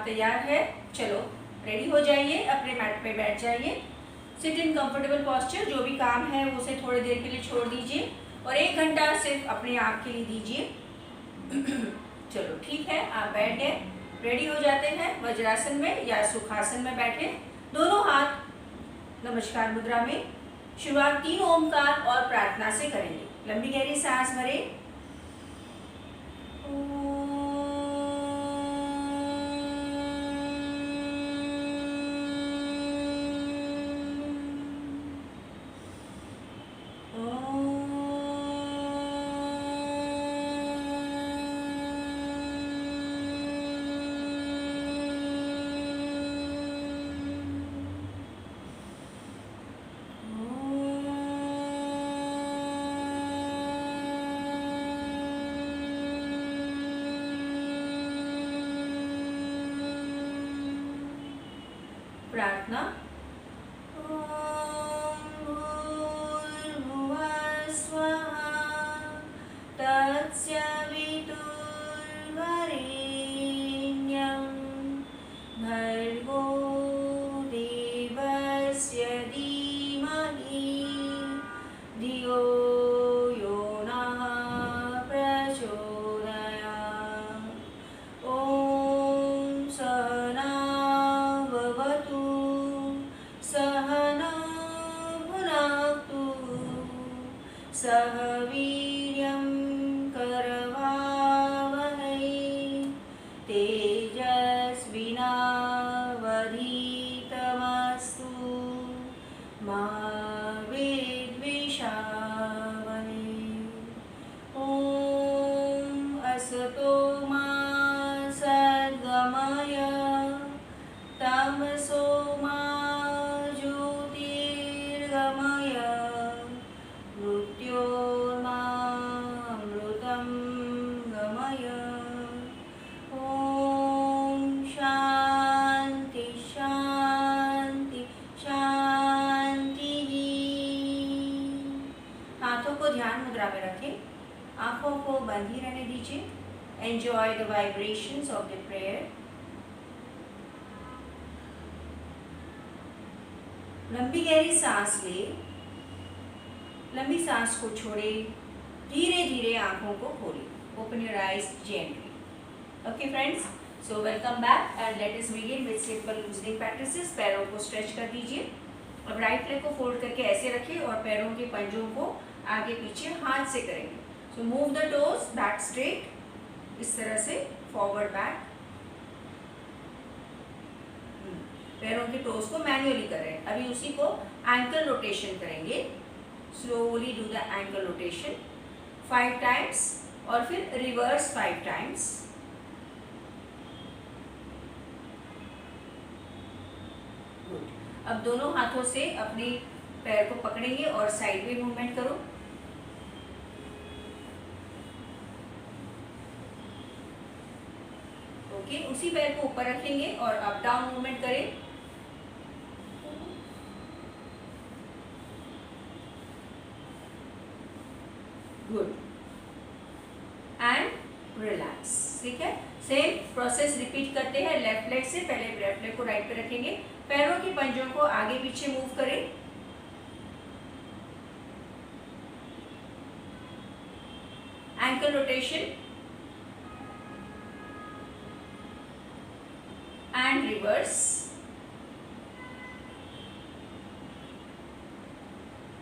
तैयार है? चलो रेडी हो जाइए, अपने मैट पे बैठ जाइए। Sit in comfortable posture. जो भी काम है वो उसे थोड़ी देर के लिए छोड़ दीजिए और 1 घंटा सिर्फ अपने आप के लिए दीजिए। चलो ठीक है, आप बैठ गए, रेडी हो जाते हैं। वज्रासन में या सुखासन में बैठे, दोनों हाथ नमस्कार मुद्रा में। शुरुआत 3 ओमकार और प्रार्थना से करेंगे। लंबी गहरी सांस भरें। प्रार्थना। ओम भूर्भुवः स्वः तत्सवितुर्वरेण्यं भर्गो देवस्य धीमहि धियो यो नः प्रचोदयात्। ओम सहना भवतु सहना भुनक्तु सह वीर्यं करवावहै तेजस्विनावधीतमस्तु मा विद्विषावहै। ओम असतो मा सद्गमय तमसो मा ज्योतिर्गमय मृत्योर्मामृतं गमय। ओम शांति शांति शांति। हाथों को ध्यान मुद्रा में रखें, आंखों को बंद ही रहने दीजिए। Enjoy the vibrations of the prayer. लंबी गहरी सांस ले, लंबी सांस को छोड़े, धीरे धीरे आंखों को खोले। Open your eyes gently. Okay friends, so welcome back and let us begin with simple loosening practices. पैरों को स्ट्रेच कर दीजिए। अब राइट लेग को फोल्ड करके ऐसे रखिए और पैरों के पंजों को आगे पीछे हाथ से करेंगे। So move the toes back straight, इस तरह से फॉरवर्ड बैक। पैरों के टोज को मैन्युअली करें। अभी उसी को एंकल रोटेशन करेंगे। Slowly do the ankle rotation 5 times और फिर रिवर्स 5 टाइम्स। गुड। अब दोनों हाथों से अपने पैर को पकड़ेंगे और साइड में मूवमेंट करो। ओके, उसी पैर को ऊपर रखेंगे और अप डाउन मूवमेंट करें। Good and relax. ठीक है, सेम प्रोसेस रिपीट करते हैं लेफ्ट लेग से। पहले लेफ्ट लेग को राइट पे रखेंगे, पैरों के पंजों को आगे पीछे मूव करें। Ankle rotation and reverse.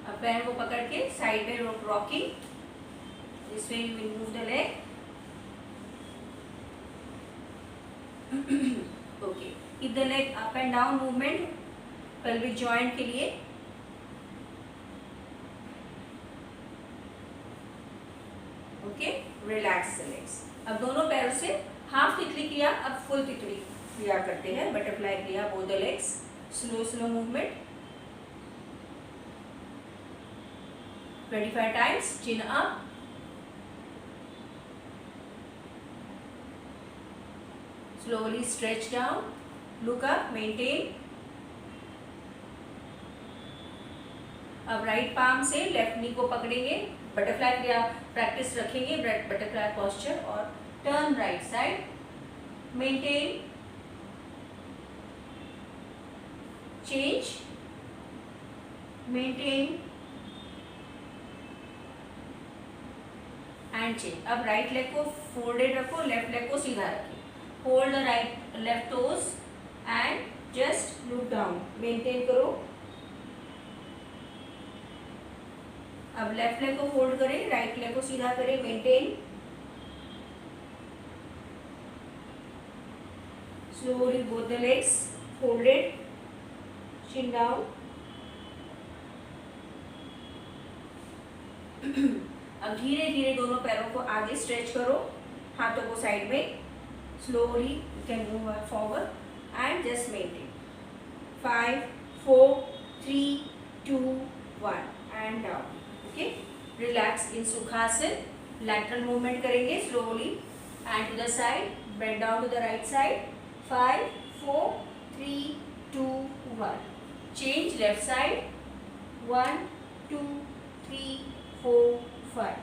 अब पैर को पकड़ के साइड में rocking. This way you will move the leg. Okay. Keep the leg up and down movement pelvic joint के लिए। Okay. Relax the legs. अब दोनों पैरों से हाफ तितली क्रिया, अब फुल तितली क्रिया करते हैं। बटरफ्लाई क्रिया, both the legs. Slow movement. 25 times. Chin up. Slowly stretch down, look up, maintain. अब राइट पाम से लेफ्ट नी को पकड़ेंगे, बटरफ्लाई क्रिया प्रैक्टिस रखेंगे, बटरफ्लाई पोस्चर और turn right side, maintain change, maintain and change. अब राइट लेग को folded रखो, लेफ्ट लेग को सीधा रखिए। Hold the right left toes and just look down, maintain करो। अब लेफ्ट लेग को फोल्ड करें, राइट लेग को सीधा करें, maintain. Slowly both the legs folded, chin down. अब धीरे धीरे दोनों पैरों को आगे स्ट्रेच करो, हाथों को साइड में। Slowly you can move forward and just maintain. 5, 4, 3, 2, 1 and down. Okay. Relax in Sukhasana. Lateral movement करेंगे slowly and to the side. Bend down to the right side. 5, 4, 3, 2, 1. Change left side. 1, 2, 3, 4, 5.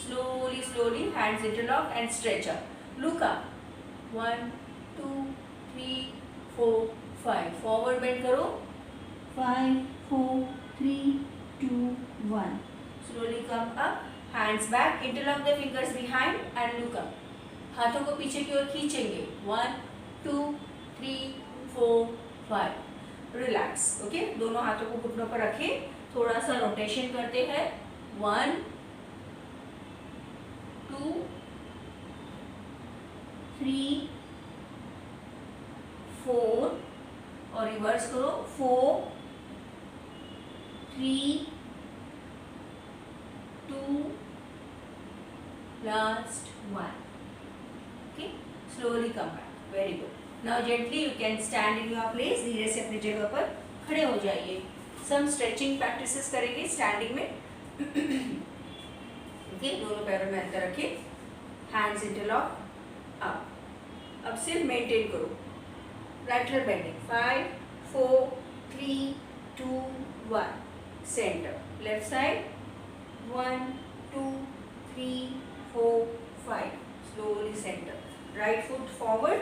Slowly, slowly, hands interlock and stretch up. Look up. 1, 2, 3, 4, 5. Forward bend करो. 5, 4, 3, 2, 1. Slowly come up. Hands back. Interlock the fingers behind and look up. हाथों को पीछे की ओर खींचेंगे. 1, 2, 3, 4, 5. Relax. Okay, दोनों हाथों को घुटनों पर रखें. थोड़ा सा रोटेशन करते हैं. 1, 2, 3, 4 और रिवर्स करो. 4, 3, 2, last 1. Okay, slowly come back. Very good. Now gently you can stand in your place. धीरे से अपनी जगह पर खड़े हो जाइए. Some stretching practices करेंगे स्टैंडिंग में. Okay, दोनों पैरों में अंतर रखें. Hands interlock. Up. अब सिर्फ मेंटेन करो. Lateral bending. 5, 4, 3, 2, 1. Center. Left side. 1, 2, 3, 4, 5. Slowly center. Right foot forward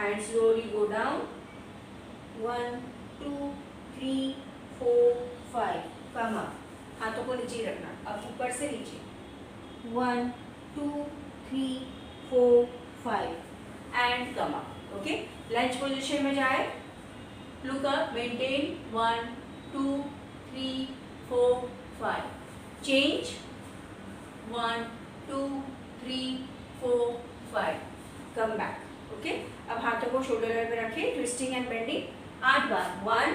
and slowly go down. 1, 2, 3, 4, 5. Come up. हाथों को नीचे रखना. अब ऊपर से नीचे. 1, 2, 3, 4, 5 and come up. Okay. Lunge position में जाए. Look up. Maintain. 1, 2, 3, 4, 5. Change. 1, 2, 3, 4, 5. Come back. Okay. अब हाथों को शोल्डर पे रखें. Twisting and bending 8 bar. 1,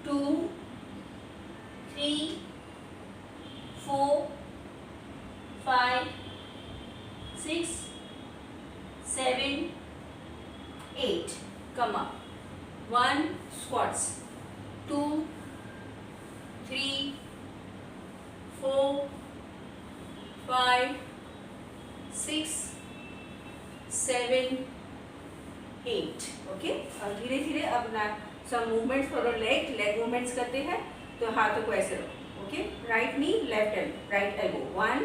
2, 3, 4, 5, 6, 7, 8. Come up. 1 squats. 2, 3, 4, 5, 6, 7, 8. Okay. और धीरे धीरे अपना सब मूवमेंट्स फॉर लेग मूवमेंट्स करते हैं. तो हाथों को ऐसे रखो. Okay. Right knee, left elbow, right elbow. 1,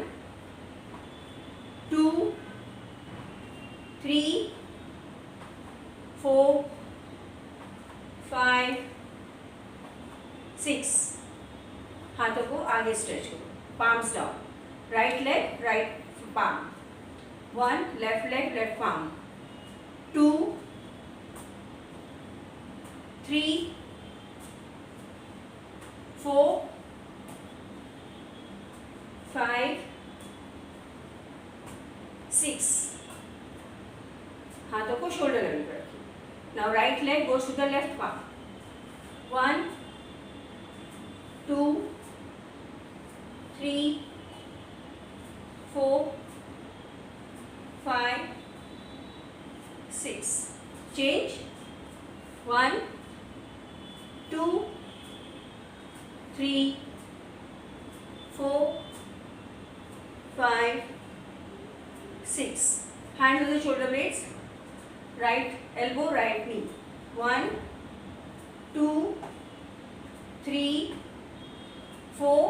2, 3, 4, 5, 6. हाथों को आगे स्ट्रेच करो. Palms down. Right leg, right palm. 1, left leg, left palm. 2, 3, 4, 5, 6. हाथों को शोल्डर लेवल पर रखिए. Now right leg goes to the left palm. 1, 2, 3, 4, 5, 6. Change. 1, 2, 3, 4, 5, 6. Hand to the shoulder blades. Right elbow, right knee. 1, 2, 3, 4,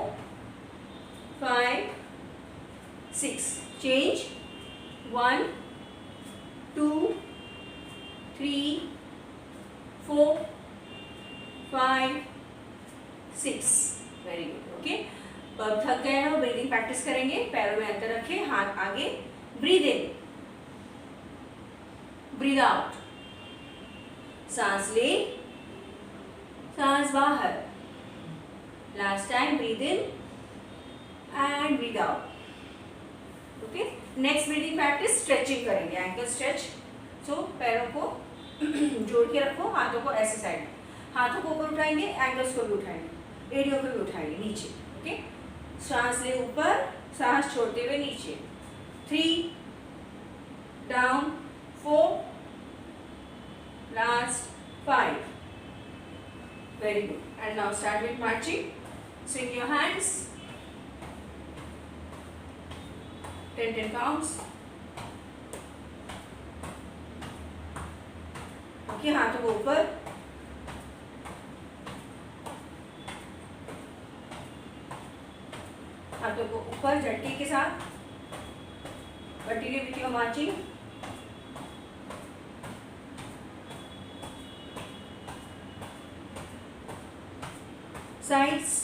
5, 6. Change. 1, 2, 3, 4, 4 5 6। Very good. Okay, अब थक गए हो, breathing practice करेंगे। पैरों में अंतर रखें, हाथ आगे, ब्रीद इन, ब्रीद आउट, सांस ले, सांस बाहर। Last time, breathe in and breathe out. Okay, next breathing practice stretching करेंगे, एंकल स्ट्रेच। सो पैरों को जोड़ के रखो, हाथों को ऐसे साइड, हाथों को ऊपर उठाएंगे, एंकल्स को भी उठाएंगे, एड़ियों को भी उठाएंगे नीचे। ओके, सांस ले ऊपर, सांस छोड़ते हुए नीचे। 3 down, 4 last, 5। Very good. And now start with marching. Swing your hands, 10 counts। Okay, हाथों को ऊपर, हाथों को ऊपर झटके के साथ। Continue with your marching. Sides,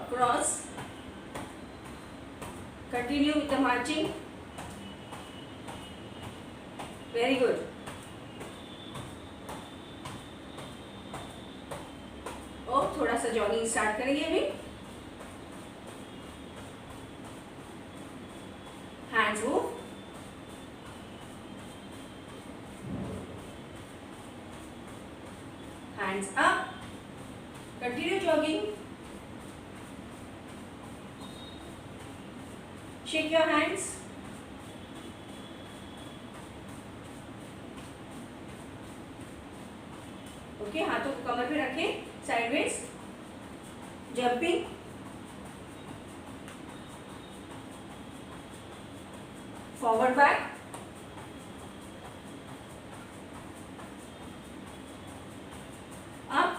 cross. Continue with the marching. Very good. और थोड़ा सा जॉगिंग स्टार्ट करेंगे अभी। Hands move, hands up, continue jogging. Shake your hands. Okay, हाथों को कमर पे रखें, sideways, jumping, forward back, up,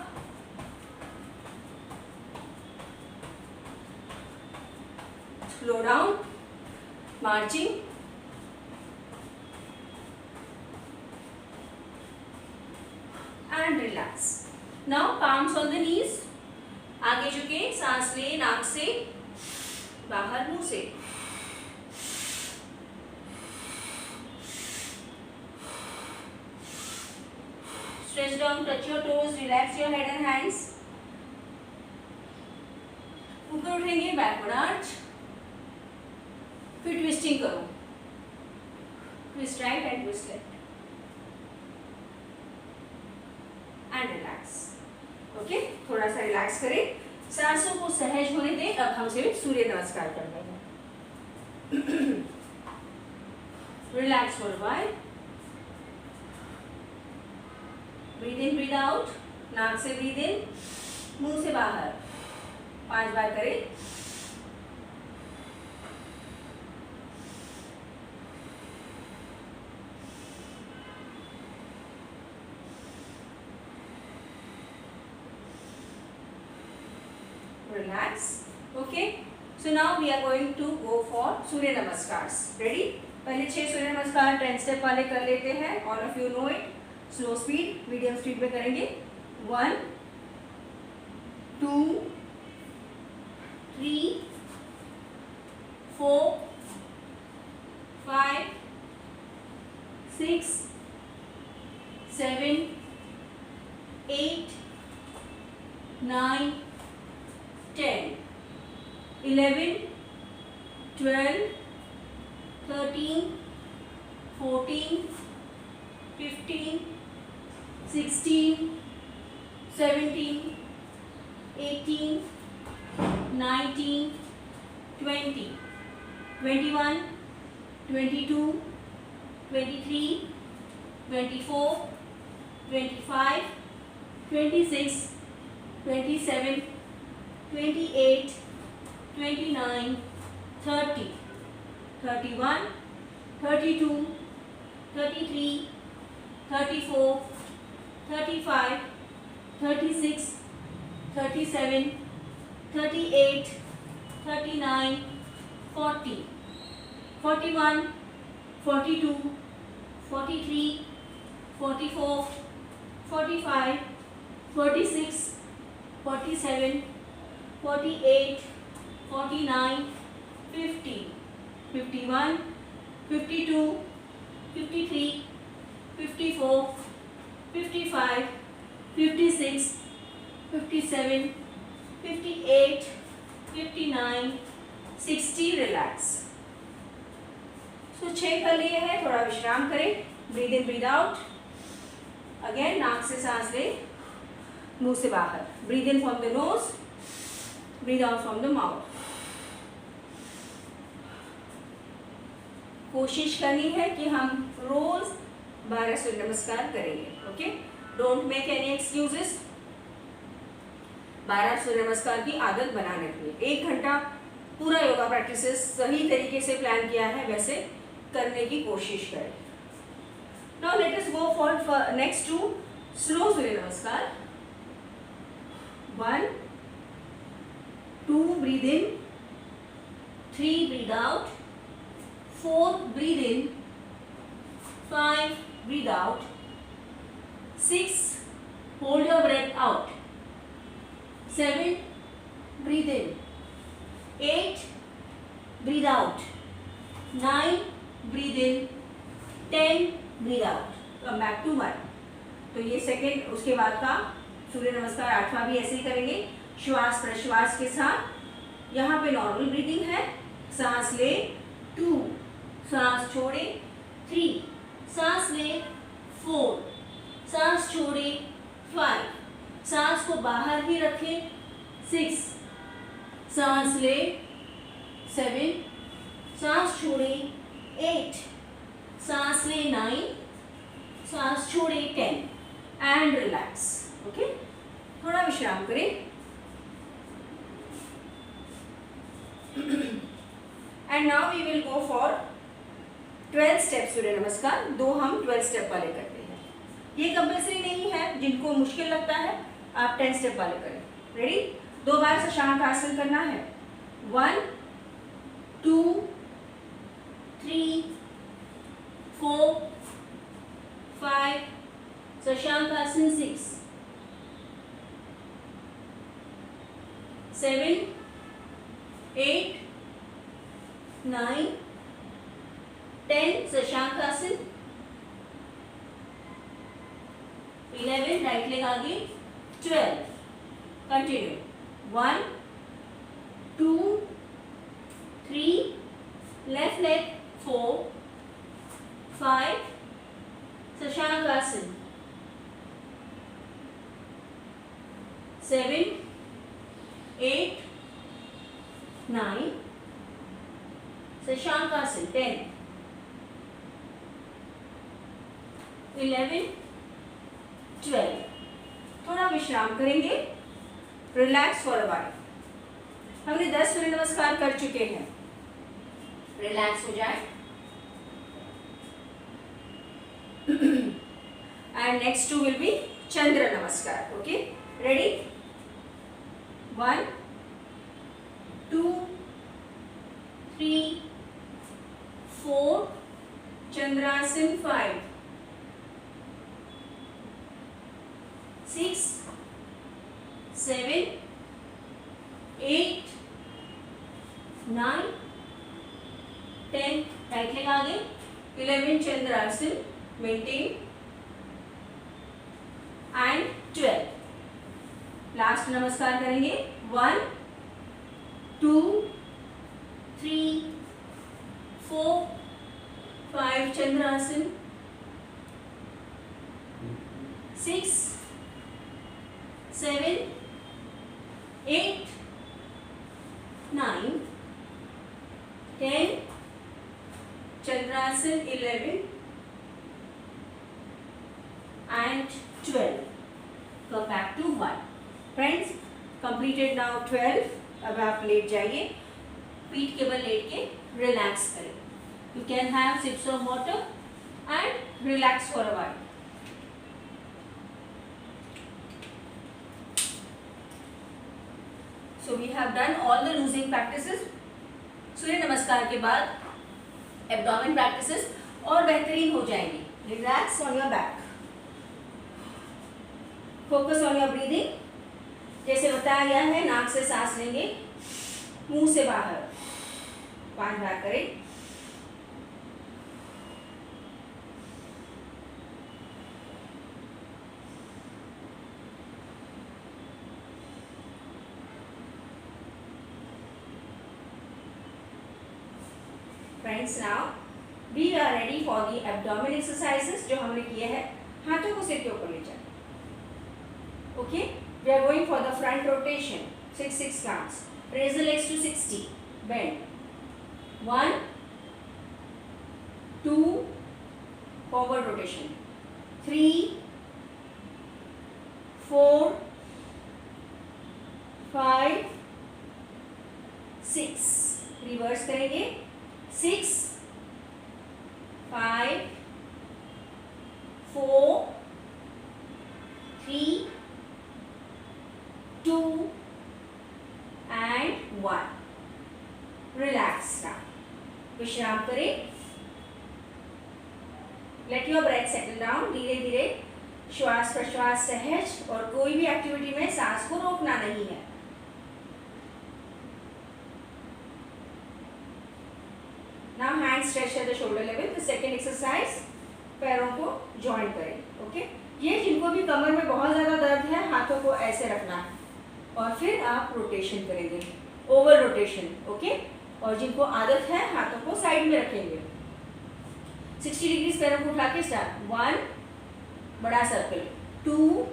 slow down, marching, and relax. Now palms on the knees, आगे झुके, सांस ले नाक से, बाहर मुंह से। Stretch down, touch your toes, relax your head and hands. ऊपर उठेंगे, बैकवर्ड आर्च, फिर ट्विस्टिंग करो, twist right and twist left and relax. Okay, थोड़ा सा रिलैक्स करें, सांसों को सहज होने दें। अब हम सिर्फ सूर्य नमस्कार कर रहे हैं। Relax for a while, breathe in, breathe out, नाक से ब्रीद इन, मुंह से बाहर। 5 बार करें। Relax. Okay. So now we are going to go for सूर्य नमस्कार. Ready? पहले 6 सूर्य नमस्कार 10 स्टेप वाले कर लेते हैं. All of you know it. Slow speed, medium speed पे करेंगे. 1 2 3 4 5 6 7 8 9 10 11 12 13 14 15 16 17 18 19 20 21 22 23 24 25 26 27 28 29 30 31 32 33 34 35 36 37 38 39, 40, 41, 42, 43, 44, 45, 46, 47, 48, 49, 50, 51, 52, 53, 54, 55, 56, 57, 58, 59, 60. रिलैक्स. सो 6 कर लिए हैं. थोड़ा विश्राम करें. Breathe in breathe out. Again नाक से सांस ले, मुंह से बाहर. Breathe in from the nose, breathe out from the mouth. कोशिश करनी है कि हम रोज 12 सूर्य नमस्कार करेंगे. Okay, don't make any excuses. 12 सूर्य नमस्कार की आदत बनाने के लिए 1 घंटा पूरा योगा प्रैक्टिसेस सही तरीके से प्लान किया है वैसे करने की कोशिश करें. Now let us go for next two slow surya namaskar. 1, 2 breathe in, 3 breathe out, 4 breathe in, 5 breathe out, 6 hold your breath out, 7 breathe in, 8 breathe out, 9 breathe in, 10 breathe out. Come back to 1. तो ये second, उसके बाद का सूर्य नमस्कार 8वां भी ऐसे ही करेंगे. श्वास प्रश्वास के साथ. यहाँ पे नॉर्मल ब्रीदिंग है. सांस ले 2, सांस छोड़े 3, सांस ले 4, सांस छोड़े 5, सांस को बाहर ही रखें 6, सांस ले 7, सांस छोड़े 8, सांस ले 9, सांस छोड़े 10 एंड रिलैक्स. ओके, थोड़ा विश्राम करें. And now we will go for 12 step surya namaskar. 2 हम 12 स्टेप वाले करते हैं. ये कंपल्सरी नहीं है. जिनको मुश्किल लगता है आप 10 स्टेप वाले करें. रेडी? 2 बार शशांक आसन करना है. 1, 2, 3, 4, 5, शशांक आसन 6, 7, 8, 9, 10 शशांक आसन, 11 राइट लेग आगे, 12 कंटिन्यू. 1, 2, 3 लेफ्ट लेग, 4, 5 शशांक आसन, 7, 8, 9 शशांक आसन, 10, 11, 12. थोड़ा विश्राम करेंगे. Relax for a while. हमने 10 सूर्य नमस्कार कर चुके हैं. रिलैक्स हो जाए. And next two will be chandra namaskar. Okay, ready? 1, 2, 3, 4 chandrasana, 5, 6, 7, 8, 9, 10 right leg आगे, 11 चंद्रासन मेंटेन एंड 12. लास्ट नमस्कार करेंगे. 1, 2, 3, 4, 5 चंद्रासन, 6, 7, 8, 9, 10 चंद्रासन, 11 and 12. Come back to 1. Friends, completed now 12. अब आप लेट जाइए. पीठ के बल लेट के रिलैक्स करें. You can have sips of water and relax for a while. So we have done all the losing practices. सूर्य नमस्कार के बाद एब्डोमेन प्रैक्टिसेस और बेहतरीन हो जाएंगी. Relax on your back, focus on your breathing. जैसे बताया गया है, नाक से सांस लेंगे, मुंह से बाहर. 5 बार करें. Friends, now we are ready for the abdomen exercises जो हमने किए हैं. हाथों को सिर के ऊपर ले जाए. Okay, we are going for the front rotation. 6 counts. Raise the legs to 60. Bend. 1, 2, forward rotation. 3, 4, 5, 6. Reverse करेंगे. 6, 5, 4, 3, 2 and 1. Relax now. विश्राम करें. Let your breath settle down. धीरे धीरे श्वास प्रश्वास सहज, और कोई भी एक्टिविटी में सांस को रोकना नहीं है. Now hands stretched at the shoulder level. The second exercise, पैरों को जॉइंट करें. ओके, ये जिनको भी कमर में बहुत ज़्यादा दर्द है, हाथों को ऐसे रखना है और फिर आप रोटेशन करेंगे, ओवर रोटेशन. ओके, और जिनको आदत है, हाथों को साइड में रखेंगे. 60 डिग्री पैरों को उठा के स्टार्ट. 1 बड़ा circle, 2,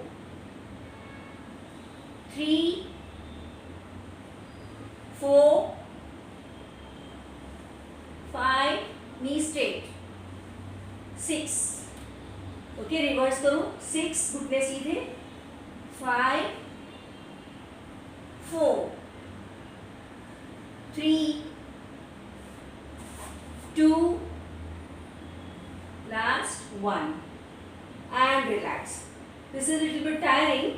3, 4, 5, knee straight. 6. Okay, reverse करो. 6 घुटने सीधे. 5, 4, 3, 2, last 1 and relax. This is a little bit tiring.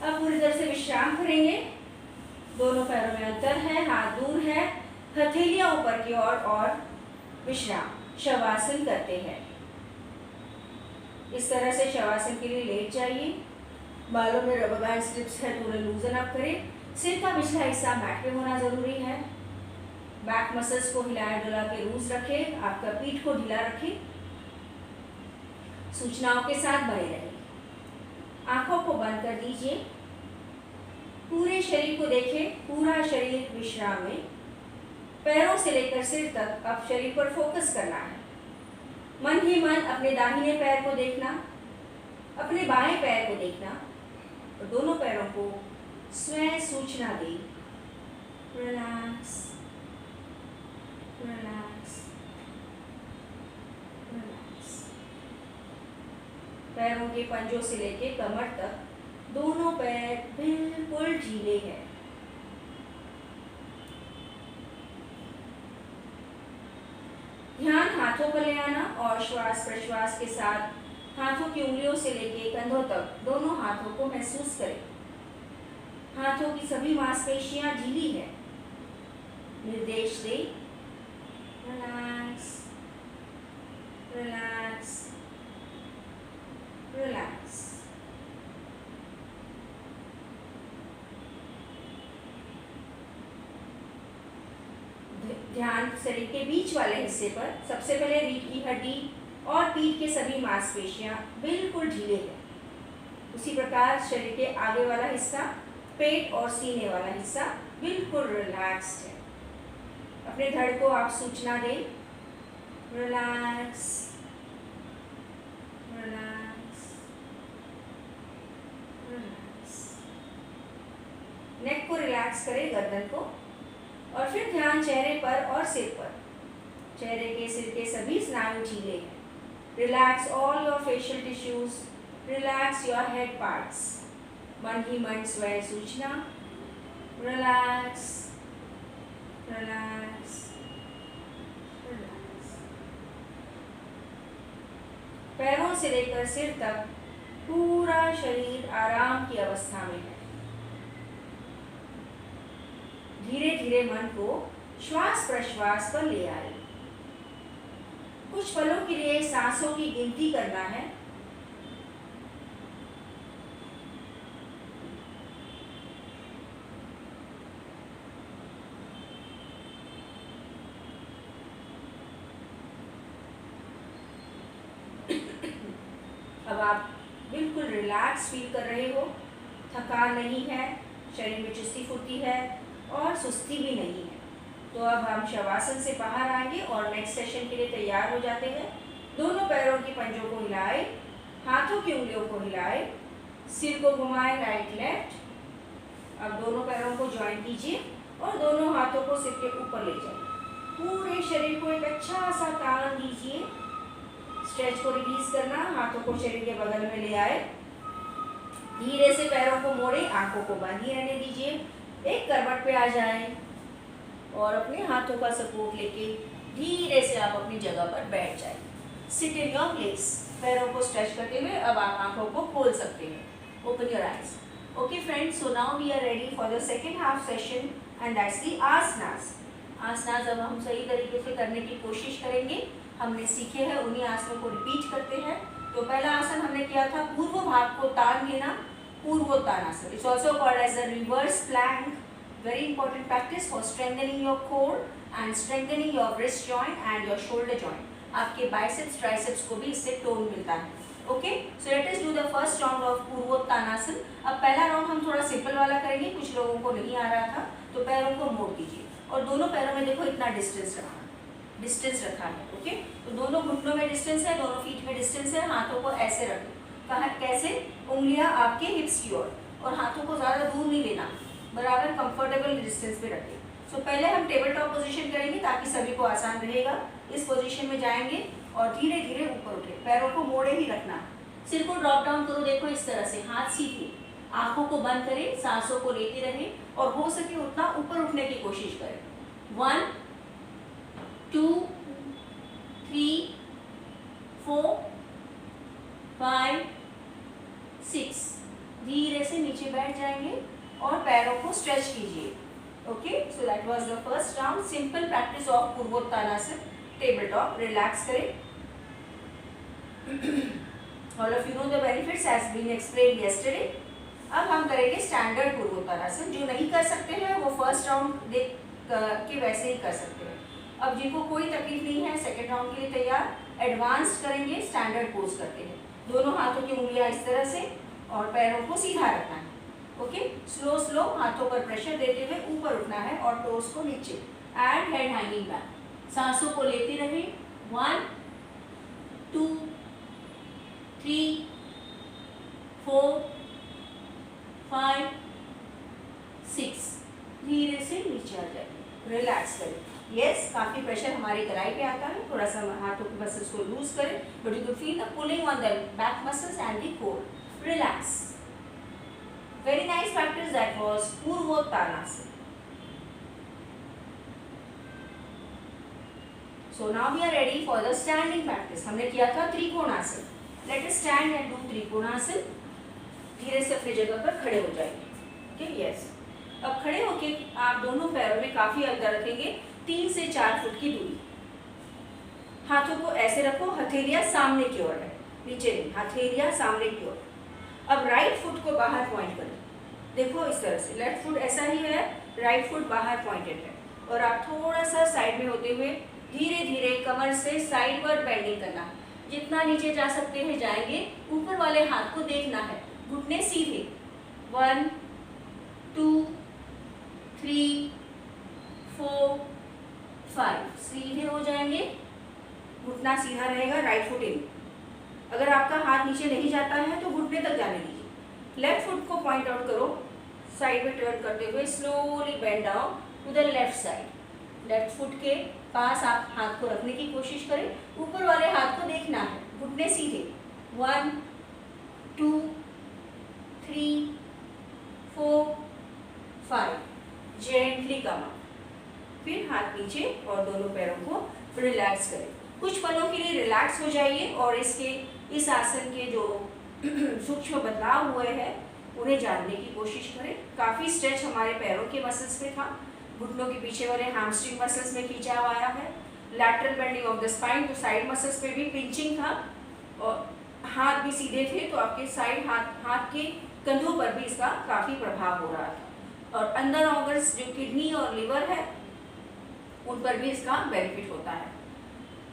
अब पूरी तरह से विश्राम करेंगे. दोनों पैरों में अंतर है, हाथ दूर है, हथेलियां ऊपर की ओर और विश्राम. शवासन करते हैं. इस तरह से शवासन के लिए लेट जाइए. बालों में रबर बैंड स्ट्रिप्स है तो उन्हें लूजन अप करें. सिर का पिछला हिस्सा मैट पे होना जरूरी है. बैक मसल्स को हिलाए डुला के लूज रखें. आपका पीठ को ढीला रखें. सूचनाओं के साथ बने रहें. आंखों को बंद कर दीजिए. पूरे शरीर को देखें. पूरा शरीर विश्राम में. पैरों से लेकर सिर तक अब शरीर पर फोकस करना है. मन ही मन अपने दाहिने पैर को देखना, अपने बाएं पैर को देखना और दोनों पैरों को स्वयं सूचना दे. Relax, relax, relax. पैरों के पंजों से लेकर कमर तक दोनों पैर बिल्कुल ढीले हैं. ध्यान हाथों पर ले आना और श्वास प्रश्वास के साथ हाथों की उंगलियों से लेके कंधों तक दोनों हाथों को महसूस करें. हाथों की सभी मांसपेशियां ढीली है. निर्देश दे. Relax, relax, relax. ध्यान शरीर के बीच वाले हिस्से पर. सबसे पहले रीढ़ की हड्डी और पीठ के सभी मांसपेशियां बिल्कुल ढीले हैं. उसी प्रकार शरीर के आगे वाला हिस्सा, पेट और सीने वाला हिस्सा बिल्कुल रिलैक्स्ड है. अपने धड़ को आप सूचना दें. Relax, relax, relax. नेक को रिलैक्स करें, गर्दन को, और फिर ध्यान चेहरे पर और सिर पर. चेहरे के सिर के सभी स्नायु ढीले हैं. Relax all your facial tissues. Relax your head parts. मन ही मन स्वयं सूचना. Relax, relax, relax. पैरों से लेकर सिर तक पूरा शरीर आराम की अवस्था में है. धीरे धीरे मन को श्वास प्रश्वास पर ले आए। कुछ पलों के लिए सांसों की गिनती करना है। अब आप बिल्कुल रिलैक्स फील कर रहे हो, थकान नहीं है, शरीर में चुस्ती फुर्ती है और सुस्ती भी नहीं है। तो अब हम शवासन से बाहर आएंगे और नेक्स्ट सेशन के लिए तैयार हो जाते हैं। दोनों पैरों की पंजों को हिलाए, हाथों की उंगलियों को हिलाए, सिर को घुमाए राइट लेफ्ट। अब दोनों पैरों को ज्वाइन कीजिए और दोनों हाथों को सिर के ऊपर ले जाइए। पूरे शरीर को एक अच्छा सा तान दीजिए। स्ट्रेच को रिलीज करना, हाथों को शरीर के बगल में ले आए, धीरे से पैरों को मोड़े, आंखों को बंद ही रहने दीजिए। एक करवट पे आ जाए और अपने हाथों का सपोर्ट लेके धीरे से आप अपनी जगह पर बैठ जाए। Sit in your place. पैरों को स्ट्रेच करते हुए अब आप आंखों को खोल सकते हैं। Open your eyes. Okay friends, so now we are ready for the second half session and that's the asanas. Asanas अब हम सही तरीके से करने की कोशिश करेंगे। हमने सीखे हैं उन्हीं आसनों को रिपीट करते हैं। तो पहला आसन हमने किया था पूर्व भाग को तान लेना, Purvottanasana. It's also called as the reverse plank. Very important practice for strengthening your core and strengthening your wrist joint and your shoulder joint. आपके बाइसेप्स ट्राइसेप्स को भी इससे टोन मिलता है। Okay, so let us do the first round of Purvottanasana. अब पहला round हम थोड़ा सिंपल वाला करेंगे, कुछ लोगों को नहीं आ रहा था। तो पैरों को मोड़ दीजिए और दोनों पैरों में देखो इतना डिस्टेंस रखा है। ओके, तो दोनों घुटनों में डिस्टेंस है, दोनों फीट में डिस्टेंस है। हाथों को ऐसे रखें। कहाँ कैसे? उंगलियां आपके हिप्स की ओर और हाथों को ज़्यादा दूर नहीं लेना, बराबर कंफर्टेबल डिस्टेंस पे रखें। सो पहले हम टेबल टॉप पोजीशन करेंगे ताकि सभी को आसान रहेगा। इस पोजीशन में जाएंगे और धीरे धीरे ऊपर उठे, पैरों को मोड़े ही रखना। सिर को ड्रॉप डाउन करो, देखो इस तरह से, हाथ सीधे, आंखों को बंद करें, सांसों को लेते रहें और हो सके उतना ऊपर उठने की कोशिश करें। 1 2 3 4 5 6। धीरे से नीचे बैठ जाएंगे और पैरों को स्ट्रेच कीजिए। Okay, so that was the first round. Simple practice of purvottanasana, table top. Relax करें। All of you know the benefits has been explained yesterday. अब हम करेंगे स्टैंडर्ड पूर्वोत्तानासन। जो नहीं कर सकते हैं वो फर्स्ट राउंड देख के वैसे ही कर सकते हैं। अब जिनको कोई तकलीफ नहीं है, सेकेंड राउंड के लिए तैयार, एडवांस्ड करेंगे। स्टैंडर्ड पोज करते हैं, दोनों हाथों की उंगलियां इस तरह से और पैरों को सीधा रखना है। ओके, स्लो स्लो हाथों पर प्रेशर देते हुए ऊपर उठना है और टोस को नीचे एंड हेड हैंगिंग बैक। सांसों को लेते रहे। 1 2 3 4 5 6। धीरे से नीचे आ जाए, रिलैक्स करें। यस, काफी प्रेशर हमारी कलाई पे आता है, थोड़ा सा हाथों के मसल्स को लूज करें, but you can feel the pulling on the back muscles and the core. Relax. Very nice practice, that was Purvottanasana. So now we are ready for the standing practice. हमने किया था Trikonasana. Let us stand and do Trikonasana. धीरे से अपनी जगह पर खड़े हो जाएंगे। Okay, yes. अब खड़े होके आप दोनों पैरों में काफी अंतर रखेंगे, 3 से 4 फुट की दूरी। हाथों को ऐसे रखो, हथेलियां सामने की ओर है, नीचे नहीं, हथेलियां सामने की ओर। अब राइट फुट को बाहर पॉइंट करें, देखो इस तरह से। लेफ्ट फुट ऐसा ही है, राइट फुट बाहर पॉइंटेड है और आप थोड़ा सा साइड में होते हुए धीरे धीरे कमर से साइडवर्ड बेंडिंग करना। जितना नीचे जा सकते हैं जाएंगे। ऊपर वाले हाथ को देखना है, घुटने सीधे। 1 2 3 4 5। सीधे हो जाएंगे, घुटना सीधा रहेगा, राइट फुट इन। अगर आपका हाथ नीचे नहीं जाता है तो घुटने तक जाने दीजिए। लेफ्ट फुट को पॉइंट आउट करो, साइड में टर्न करते हुए slowly bend down to the left side. Left foot के पास आप हाथ को रखने की कोशिश करें, ऊपर वाले हाथ को देखना है, घुटने सीधे। 1 2 3 4 5। जेंटली कम अप, फिर हाथ नीचे और दोनों पैरों को रिलैक्स करें। कुछ पलों के लिए रिलैक्स हो जाइए और इस आसन के जो सूक्ष्म बदलाव हुए हैं उन्हें जानने की कोशिश करें। काफ़ी स्ट्रेच हमारे पैरों के मसल्स पे था, घुटनों के पीछे वाले हैमस्ट्रिंग मसल्स में खींचाव आया है। Lateral bending of the spine, तो साइड मसल्स में भी पिंचिंग था और हाथ भी सीधे थे, तो आपके साइड हाथ के कंधों पर भी इसका काफ़ी प्रभाव हो रहा था। और अंदर ऑर्गन्स जो किडनी और लिवर है उन पर भी इसका बेनिफिट होता है।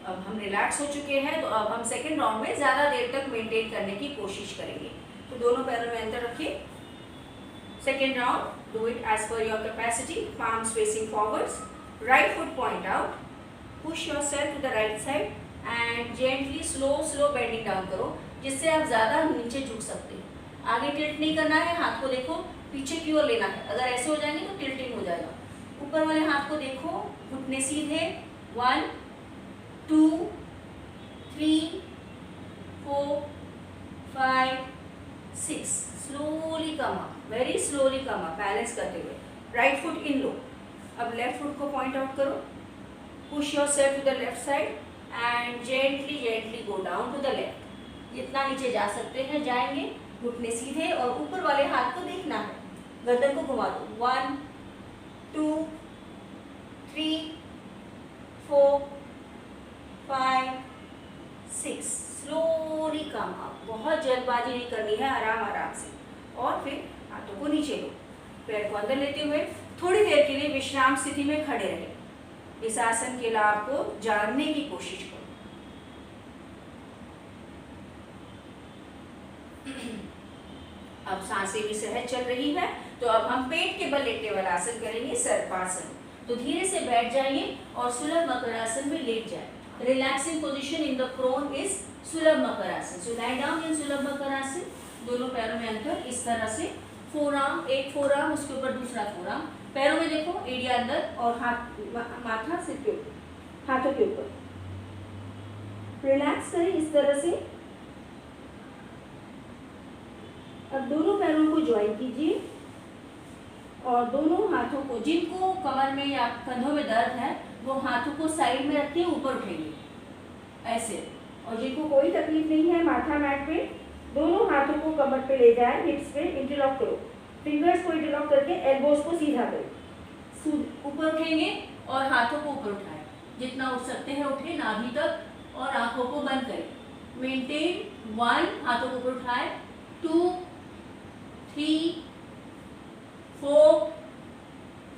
अब हम रिलैक्स हो चुके हैं, तो अब हम सेकेंड राउंड में ज़्यादा देर तक मेंटेन करने की कोशिश करेंगे। तो दोनों पैरों में अंतर रखिए। Second round, do it as per your capacity, palms facing forwards, right foot point out, push yourself to the right side and gently slow bending down करो, जिससे आप ज़्यादा नीचे झुक सकते हैं। आगे टिल्ट नहीं करना है, हाथ को देखो पीछे की ओर लेना है। अगर ऐसे हो जाएंगे तो टिल्टिंग हो जाएगा। ऊपर वाले हाथ को देखो, घुटने सीधे, 1 2 3 4 5 6, slowly come up, very slowly come up, balance करते हुए। Right foot inhale. अब लेफ्ट फुट को पॉइंट आउट करो, push yourself to the left side and gently go down to the left. जितना नीचे जा सकते हैं जाएंगे, घुटने सीधे और ऊपर वाले हाथ को देखना है, गर्दन को घुमा दो। 1 2 3 4 5 6, स्लोली कम अप। बहुत जल्दबाजी नहीं करनी है, आराम से। और फिर हाथों को नीचे लो, पैर को अंदर लेते हुए थोड़ी देर के लिए विश्राम स्थिति में खड़े रहे। इस आसन के लाभ को जानने की कोशिश करो। अब सांसें भी सहज चल रही है, तो अब हम पेट के बल लेटने वाला आसन करेंगे, सर्पासन। तो धीरे से बैठ जाइए और सुलभ मकरासन में लेट जाए। Relaxing position in the prone is सुलभ मकरासन। सो लाई डाउन इन सुलभ मकरासन। दोनों पैरों में अंतर, इस तरह से फोरआर्म, एक फोरआर्म उसके ऊपर दूसरा फोरआर्म, पैरों में देखो एड़िया अंदर और माथा सिर के ऊपर, हाथों के ऊपर। रिलैक्स करें इस तरह से। अब दोनों पैरों को ज्वाइन कीजिए और दोनों हाथों को, जिनको कमर में या कंधों में दर्द है वो हाथों को साइड में रख के ऊपर उठेंगे ऐसे। और जिनको कोई तकलीफ नहीं है, माथा मैट पे, दोनों हाथों को कमर पे ले जाए, हिप्स पे इंटरलॉक करो, फिंगर्स को इंटरलॉक करके एल्बोज को सीधा करो, ऊपर उठेंगे और हाथों को ऊपर उठाएं, जितना उठ सकते हैं उठे, नाभि तक, और आंखों को बंद करें। मेंटेन 1, हाथों को ऊपर उठाएं, 2 3 4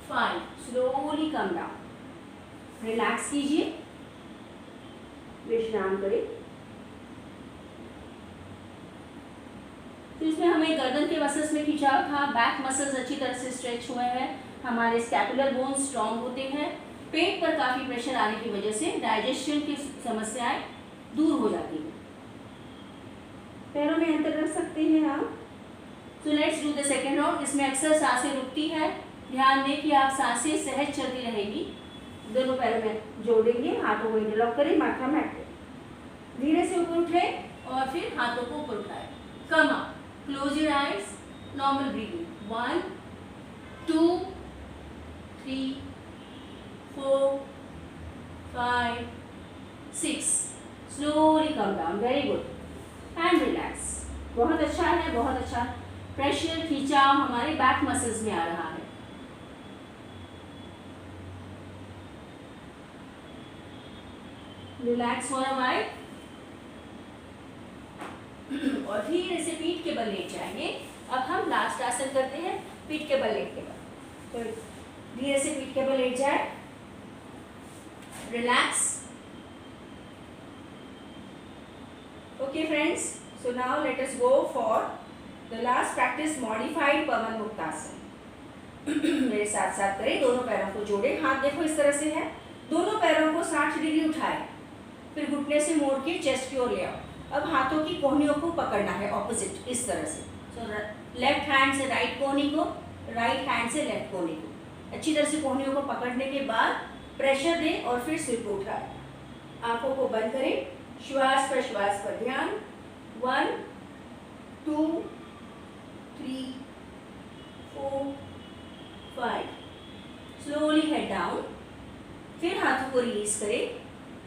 5, स्लोली कम डाउन। रिलैक्स कीजिए, विश्राम करें। तो इसमें हमें गर्दन के मसल्स में खिंचाव था, बैक मसल्स अच्छी तरह से स्ट्रेच हुए हैं, हमारे स्कैपुलर बोन्स स्ट्रॉन्ग होते हैं, पेट पर काफ़ी प्रेशर आने की वजह से डाइजेशन की समस्याएं दूर हो जाती हैं। पैरों में अंतर रख सकते हैं आप। So let's do the second round. इसमें अक्सर सांसें रुकती है, ध्यान दें कि आप सांसें सहज चलती रहेंगी। दोनों पैरों में जोड़ेंगे, हाथों को इंटरलॉक करें, माथा मैट पे, धीरे से ऊपर उठे और फिर हाथों को ऊपर उठाएं। Come up, close your eyes, normal breathing. 1 2 3 4 5 6, slowly come down. Very good and relax. बहुत अच्छा है, बहुत अच्छा। प्रेशर, खिंचाव हमारे बैक मसल्स में आ रहा है। रिलैक्स फॉर अ व्हाइल और धीरे से पीठ के बल लेट जाएंगे। अब हम लास्ट आसन करते हैं, पीठ के बल लेट के बल। तो धीरे से पीठ के बल लेट जाए, relax. Okay friends, so now let us go for the last practice, modified pawan muktasana. मेरे साथ साथ करें, दोनों पैरों को जोड़े, हाथ देखो इस तरह से है, दोनों पैरों को 60 डिग्री उठाए, फिर घुटने से मोड़ के चेस्ट की ओर ले आओ। अब हाथों की कोहनियों को पकड़ना है ऑपोजिट, इस तरह से। सो लेफ्ट हैंड से राइट कोहनी को, राइट हैंड से लेफ्ट कोहनी को, अच्छी तरह से कोहनियों को पकड़ने के बाद प्रेशर दें और फिर सिर को उठाएं। आंखों को बंद करें, श्वास पर ध्यान। 1 2 3 4 5, स्लोली हेड डाउन। फिर हाथों को रिलीज करें,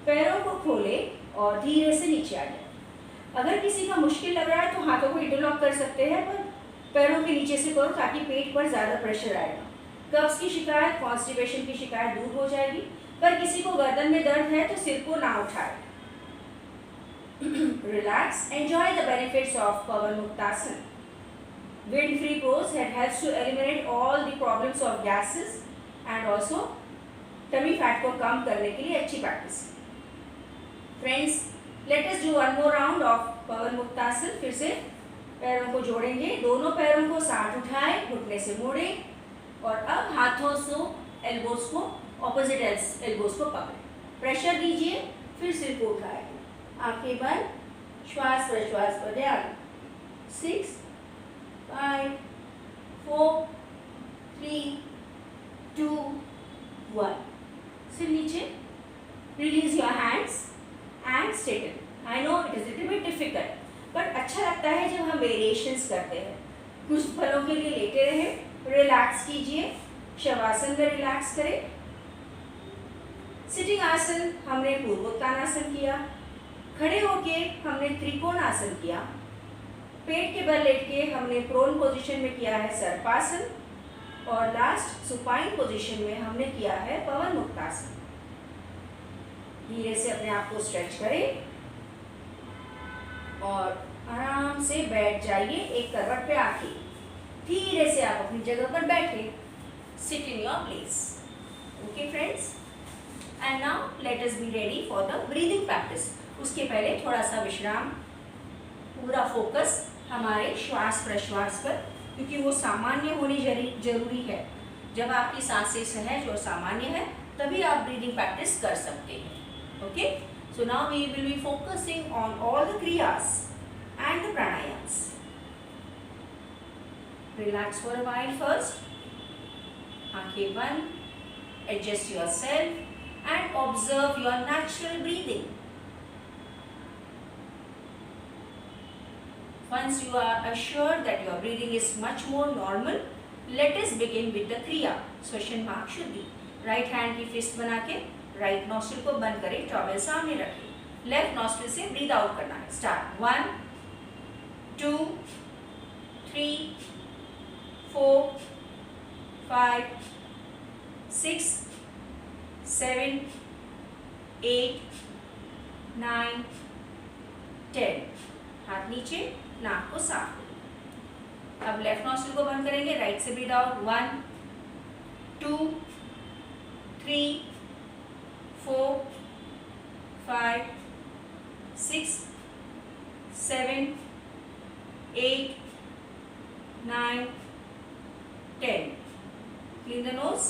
पैरों को खोलें और धीरे से नीचे आ जाए। अगर किसी का मुश्किल लग रहा है तो हाथों को इंटरलॉक कर सकते हैं, पर पैरों के नीचे से करो ताकि पेट पर ज़्यादा प्रेशर आएगा। कब्ज की शिकायत, कॉन्स्टिपेशन की शिकायत दूर हो जाएगी। पर किसी को गर्दन में दर्द है तो सिर को ना उठाए। Relax, enjoy the benefits of Pawan muktasana. Wind free pose that helps to eliminate all the problems of gases and also tummy fat को कम करने के लिए अच्छी प्रैक्टिस है। Friends, let us do one more round of पवन मुक्तासन। फिर से पैरों को जोड़ेंगे, दोनों पैरों को साथ उठाएं, घुटने से मोड़ें और अब हाथों से एल्बोज को ऑपोजिट एल्बोज को पकड़ें। प्रेशर दीजिए, फिर सिर को उठाएं, आंखें बंद, श्वास प्रश्वास पर ध्यान। 6 5 4 3 2 1। सिर नीचे, release your hands and straighten. I know it is little bit difficult, but अच्छा लगता है जब हम वेरिएशंस करते हैं। कुछ पलों के लिए लेटे रहें, रिलैक्स कीजिए, शवासन में रिलैक्स करें। सिटिंग आसन हमने पूर्वोत्तानासन किया, खड़े होके हमने त्रिकोणासन किया, पेट के बल लेट के हमने प्रोन पोजीशन में किया है सर्पासन और लास्ट सुपाइन पोजीशन में हमने किया है पवन मुक्तासन। धीरे से अपने आप को स्ट्रेच करें और आराम से बैठ जाइए एक करवट पे आके। धीरे से आप अपनी जगह पर बैठे। Sit in your place. Okay friends, and now let us be ready for the breathing practice. उसके पहले थोड़ा सा विश्राम, पूरा फोकस हमारे श्वास प्रश्वास पर, क्योंकि वो सामान्य होनी जरूरी है। जब आपकी सांसें सहज और सामान्य है तभी आप ब्रीदिंग प्रैक्टिस कर सकते हैं। Okay, so now we will be focusing on all the kriyas and the pranayams. Relax for a while first. आंखें बंद, adjust yourself and observe your natural breathing. Once you are assured that your breathing is much more normal, let us begin with the kriya. Swashan mark shuddhi. Right hand की fist बना के right nostril को बंद करें, towel सामने रखें, left nostril से breathe out करना है। स्टार्ट 1 2 3 4 5 6 7 8 9 10। हाथ नीचे, नाक को साफ करें। अब लेफ्ट नॉस्ट्रिल को बंद करेंगे, राइट से breathe out 1 2 3 4 5 6 7 8 9 10। Clean the nose.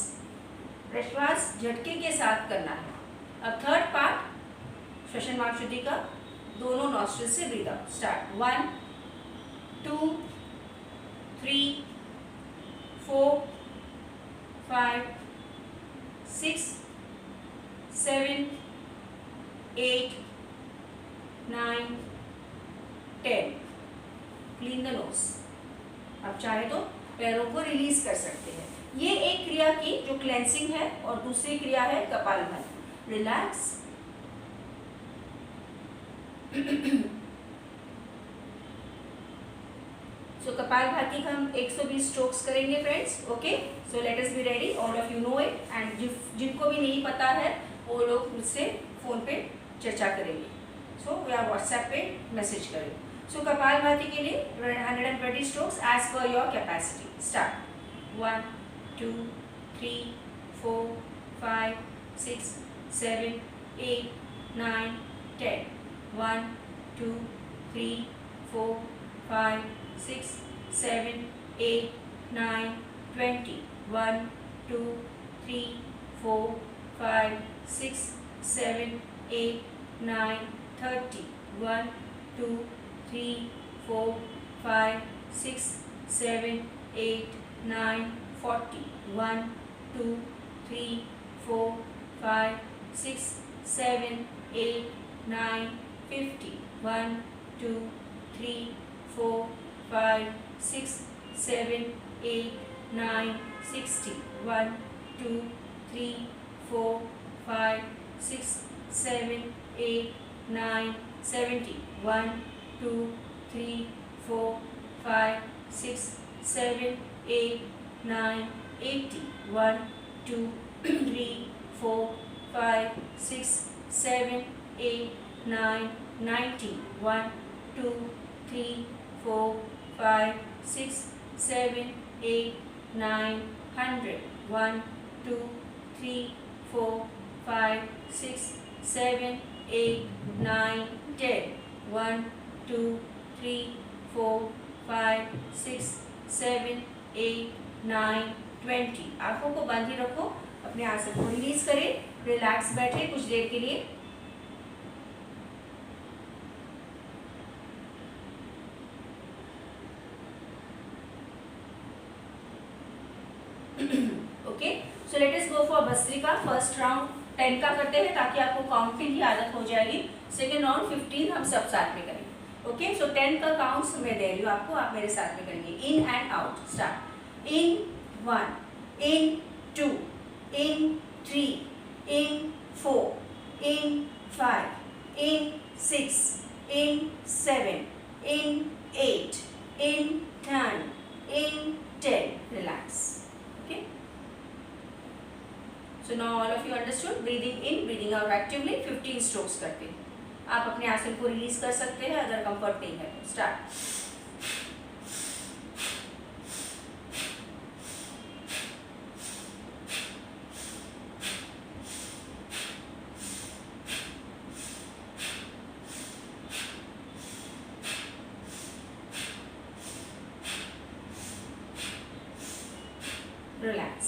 प्रश्वास झटके के साथ करना है। अब थर्ड पार्ट श्वसन मार्ग शुद्धि का, दोनों नॉस्ट्रिल से breathe out. Start 1 2 3 4 5 6 7 8 9 10। Clean the knows. अब चाहे तो पैरों को रिलीज कर सकते हैं। ये एक क्रिया की जो क्लेंसिंग है और दूसरी क्रिया है कपालभाति। रिलैक्स। सो कपालभाति का हम 120 स्ट्रोक्स करेंगे friends. Okay, so let us be ready. All of you no it and जिनको भी नहीं पता है वो लोग मुझसे फोन पे चर्चा करेंगे। सो या व्हाट्सएप पे मैसेज करें। सो कपालभाति के लिए 120 strokes as per your capacity. Start 1 2 3 4 5 6 7 8 9 10। 1 2 3 4 5 6 7 8 9 20। 1 2 3 4 5 6 7 8 9 30। 1 2 3 4 5 6 7 8 9 40। 1 2 3 4 5 6 7 8 9 50। 1 2 3 4 5 6 7 8 9 60। 1 2 3 4 5 6 7 8 9 70। 1 2 3 4 5 6 7 8 9 80। 1 2 3 4 5 6 7 8 9 90 1 2 3 4 5 6 7 8 9 100 1 2 3 4 5 6 7 8 9 10 1 2 3 4 5 6 7 8 9 20। आंखों को बंद ही रखो, अपने आसन को रिलीज करें, रिलैक्स बैठे कुछ देर के लिए। Okay, so let us go for bhastrika. First round 10 का करते हैं ताकि आपको काउंटिंग की आदत हो जाएगी। सेकेंड राउंड 15 हम सब साथ में करेंगे। ओके, सो 10 का काउंट्स मैं दे रही हूँ आपको, आप मेरे साथ में करेंगे। In and out, start. In 1, in 2, in 3, in 4, in 5, in 6, in 7, in 8, in 9, in 10. Relax. Okay. So now all of you understood. Breathing in, breathing out actively. 15 strokes करते हैं। आप अपने आसन को रिलीज कर सकते हैं अगर कंफर्ट नहीं है। Start. Relax.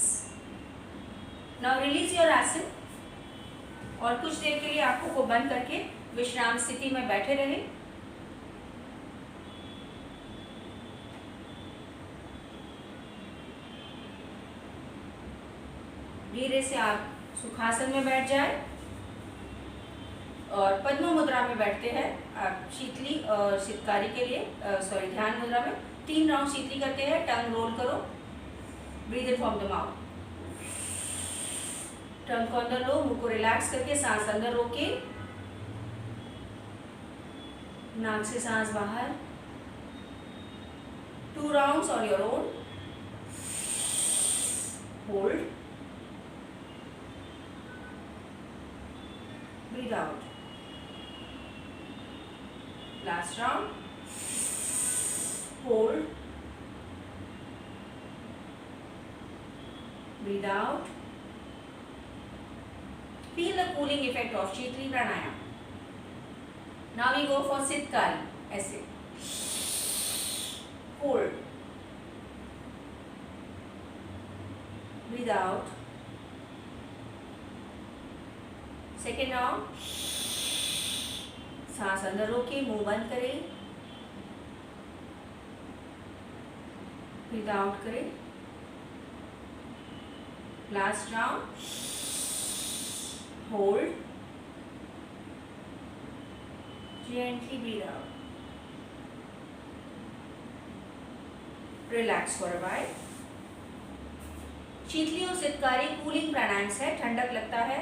Now release your आसन और कुछ देर के लिए आंखों को बंद करके विश्राम स्थिति में बैठे रहें। धीरे से आप सुखासन में बैठ जाएं और पद्म मुद्रा में बैठते हैं। आप शीतली और शीतकारी के लिए ध्यान मुद्रा में 3 राउंड शीतली करते हैं। टंग रोल करो, breathe in from the mouth, tongue को अंदर लो, मुंह को रिलैक्स करके सांस अंदर रोके, नाक से सांस बाहर। 2 rounds on your own, hold, breathe out, last round, hold, breathe out. Feel the cooling effect of Shitli Pranayama. Now we go for Sitkari. ऐसे hold, breathe out. Second round, सांस अंदर रोके, मुंह बंद करें, breathe out करें। Last round, hold, gently breathe out, relax for a while. शीतली और सितकारी cooling प्राणायाम है। ठंडक लगता है,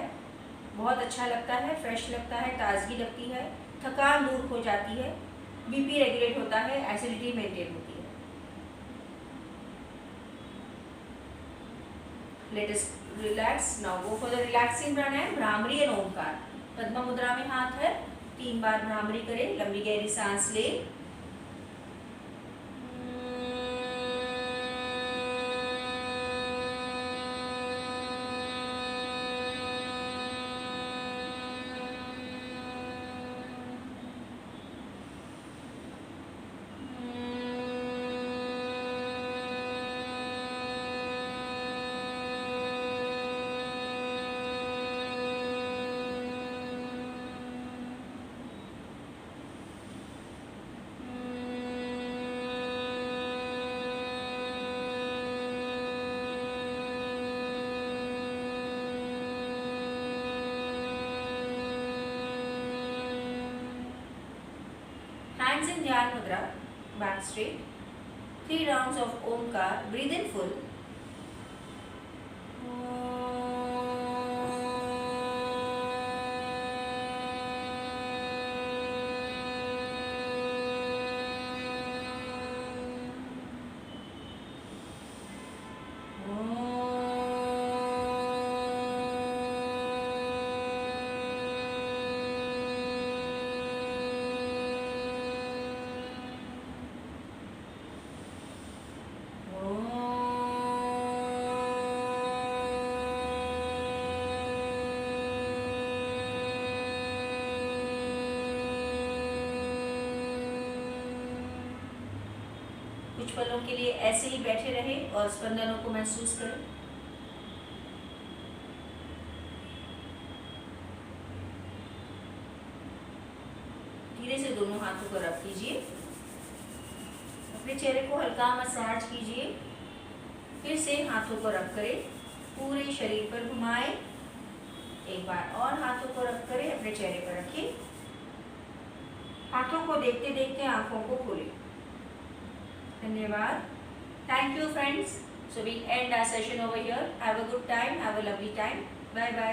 बहुत अच्छा लगता है, फ्रेश लगता है, ताजगी लगती है, थकान दूर हो जाती है, बीपी रेगुलेट होता है, एसिडिटी मेंटेन होती है। Let us relax. Now go for the relaxing pranayam. Bhramari and omkar. पद्म मुद्रा में हाथ है, 3 बार भ्रामरी करें, लंबी गहरी सांस ले। Hands in Dhyan Mudra, back straight. 3 rounds of Omkar. Breathe in full. Om. पलों के लिए ऐसे ही बैठे रहें और स्पंदनों को महसूस करें। धीरे से दोनों हाथों को रब कीजिए, अपने चेहरे को हल्का मसाज कीजिए, फिर से हाथों को रब करें, पूरे शरीर पर घुमाएं, एक बार और हाथों को रब करें, अपने चेहरे पर रखिए, हाथों को देखते देखते आंखों को खोलें। धन्यवाद। Thank you friends. So we end our session over here. Have a good time. Have a lovely time. Bye bye.